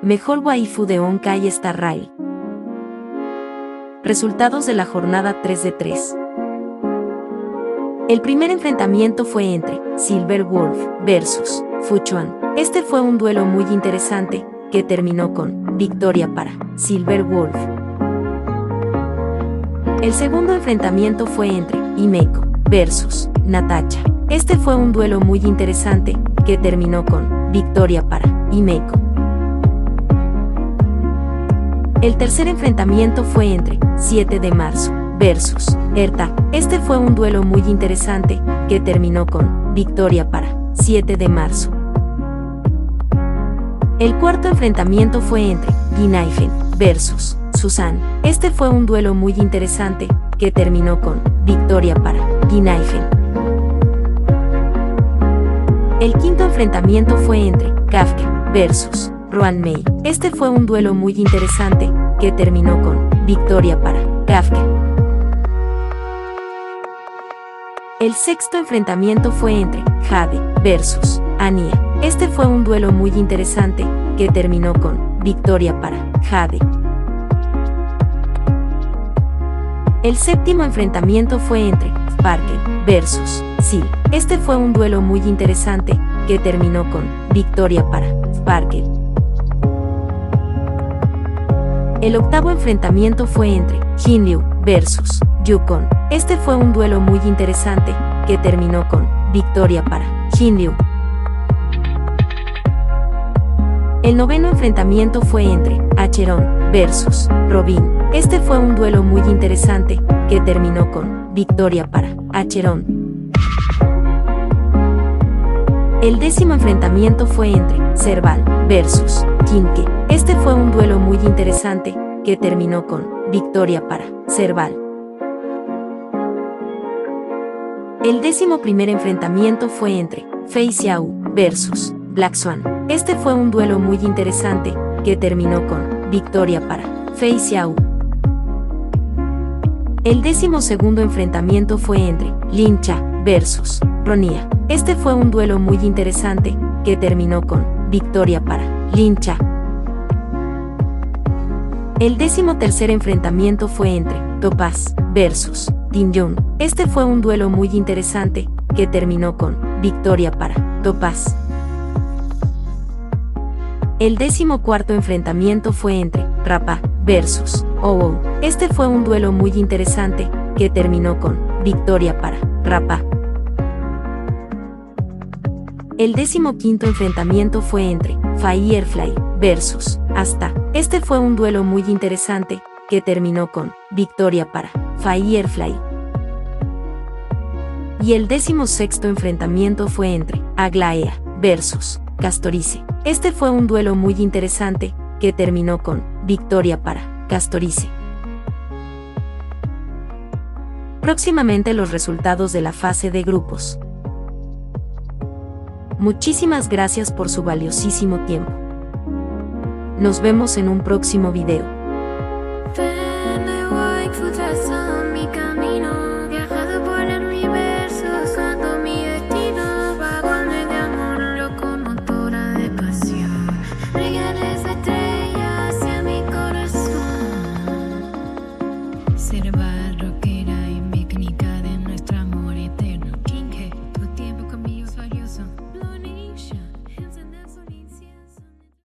Mejor waifu de Honkai Star Rail. Resultados de la jornada 3 de 3. El primer enfrentamiento fue entre Silver Wolf vs Fuchuan. Este fue un duelo muy interesante, que terminó con victoria para Silver Wolf. El segundo enfrentamiento fue entre Himeko vs Natacha. Este fue un duelo muy interesante, que terminó con victoria para Himeko. El tercer enfrentamiento fue entre 7 de marzo vs Erta. Este fue un duelo muy interesante, que terminó con victoria para 7 de marzo. El cuarto enfrentamiento fue entre Ginaifen vs Susan. Este fue un duelo muy interesante, que terminó con victoria para Ginaifen. El quinto enfrentamiento fue entre Kafka vs Ruanmei. Este fue un duelo muy interesante, que terminó con victoria para Kafka. El sexto enfrentamiento fue entre Jade vs Anya. Este fue un duelo muy interesante, que terminó con victoria para Jade. El séptimo enfrentamiento fue entre Sparkle vs Seal. Este fue un duelo muy interesante, que terminó con victoria para Sparkle. El octavo enfrentamiento fue entre Jinliu vs Yukon. Este fue un duelo muy interesante, que terminó con victoria para Jinliu. El noveno enfrentamiento fue entre Acheron vs Robin. Este fue un duelo muy interesante, que terminó con victoria para Acheron. El décimo enfrentamiento fue entre Serval vs Jinke. Este fue un duelo muy interesante, que terminó con victoria para Serval. El 11º enfrentamiento fue entre Fei Xiao vs Black Swan. Este fue un duelo muy interesante, que terminó con victoria para Fei Xiao. El 12º enfrentamiento fue entre Lin Cha vs Ronia. Este fue un duelo muy interesante, que terminó con victoria para Lin Cha. El 13º enfrentamiento fue entre Topaz vs Tinjun. Este fue un duelo muy interesante, que terminó con victoria para Topaz. El 14º enfrentamiento fue entre Rappa vs OO. Este fue un duelo muy interesante, que terminó con victoria para Rappa. El 15º enfrentamiento fue entre Firefly vs Asta. Este fue un duelo muy interesante, que terminó con victoria para Firefly. Y el 16º enfrentamiento fue entre Aglaea vs Castorice. Este fue un duelo muy interesante, que terminó con victoria para Castorice. Próximamente los resultados de la fase de grupos. Muchísimas gracias por su valiosísimo tiempo. Nos vemos en un próximo video. Ven, waifu, traza mi camino.